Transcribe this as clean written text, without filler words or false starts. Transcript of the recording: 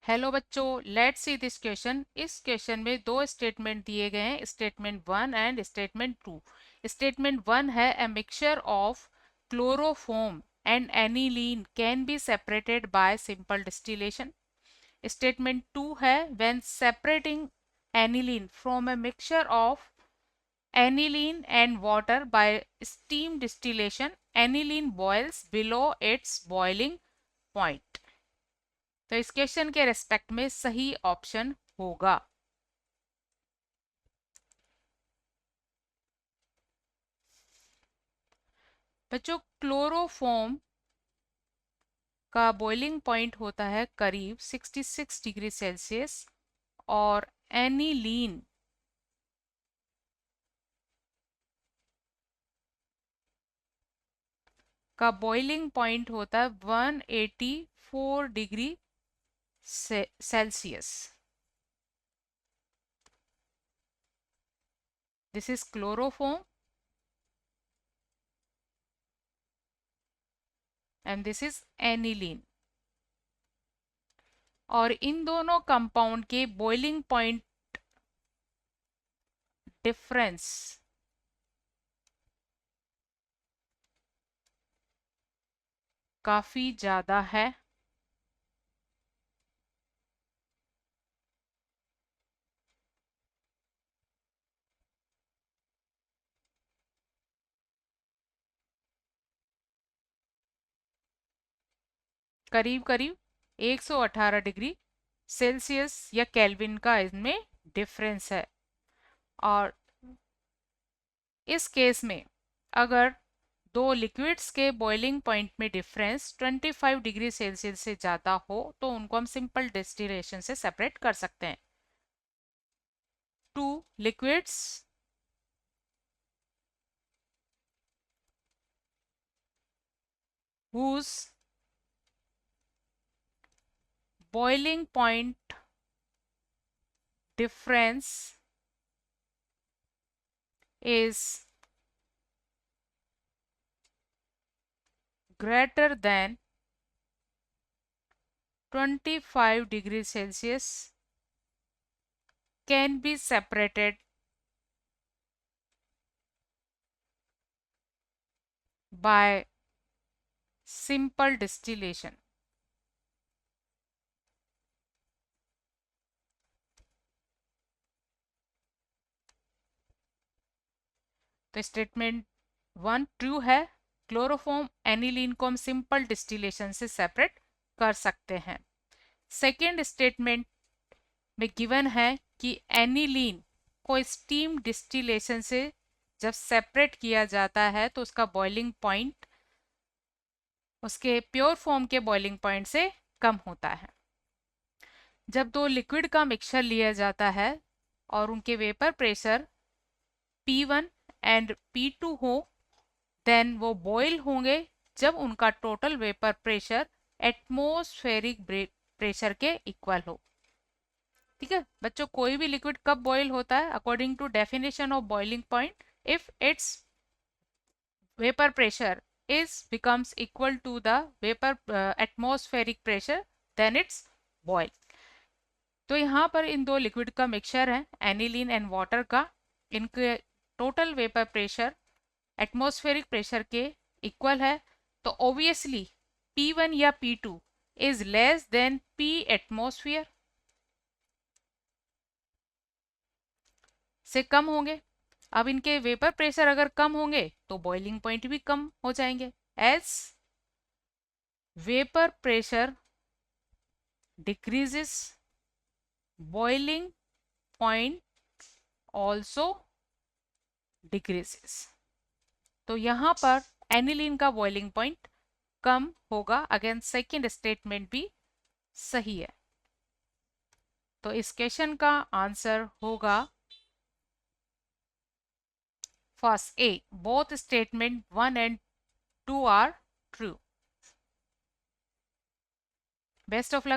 Hello बच्चों, let's see this question. इस question में दो स्टेटमेंट दिए गए हैं, स्टेटमेंट 1 एंड स्टेटमेंट 2। स्टेटमेंट 1 है a mixture of chloroform and aniline can be separated by simple distillation. Statement 2 है when separating aniline from a mixture of aniline and water by steam distillation, aniline boils below its boiling point। तो इस question के respect में सही option होगा। बच्चों, chloroform का boiling point होता है करीब 66 डिग्री सेल्सियस और एनिलीन का बॉइलिंग पॉइंट होता है 184 degree Celsius. This is chloroform and this is aniline. और इन दोनों कंपाउंड के बॉइलिंग पॉइंट डिफरेंस काफी ज्यादा है। करीब करीब 118 डिग्री सेल्सियस या केल्विन का इसमें डिफरेंस है। और इस केस में अगर दो लिक्विड्स के बॉइलिंग पॉइंट में डिफरेंस 25 डिग्री सेल्सियस से ज़्यादा हो तो उनको हम सिंपल डिस्टिलेशन से सेपरेट कर सकते हैं। Two liquids whose boiling point difference is greater than 25 degrees Celsius can be separated by simple distillation। तो स्टेटमेंट 1 ट्रू है, क्लोरोफॉर्म एनिलीन को हम सिंपल डिस्टिलेशन से सेपरेट कर सकते हैं। सेकेंड स्टेटमेंट में गिवन है कि एनिलीन को स्टीम डिस्टिलेशन से जब सेपरेट किया जाता है तो उसका बॉइलिंग पॉइंट उसके प्योर फॉर्म के बॉइलिंग पॉइंट से कम होता है। जब दो लिक्विड का मिक्सचर लिया जाता है और उनके vapour pressure P1 and P2 हो, देन वो बॉयल होंगे जब उनका total vapour pressure atmospheric pressure के इक्वल हो। ठीक है बच्चों, कोई भी लिक्विड कब बॉयल होता है? According to definition of boiling point, if its vapour pressure is becomes equal to the vapor atmospheric pressure, then it's boil। तो यहाँ पर इन दो लिक्विड का मिक्सचर है एनिलीन एंड वाटर का, इनके total vapour pressure atmospheric pressure के equal है। तो ऑब्वियसली P1 या P2 is less than P atmosphere से कम होंगे। अब इनके वेपर प्रेशर अगर कम होंगे तो बॉइलिंग पॉइंट भी कम हो जाएंगे। As vapour pressure decreases, boiling point also decreases. तो यहाँ पर एनिलीन का बॉइलिंग पॉइंट कम होगा। अगेन सेकेंड स्टेटमेंट भी सही है। तो इस क्वेश्चन का आंसर होगा first A, both statement 1 and 2 are true। Best of luck.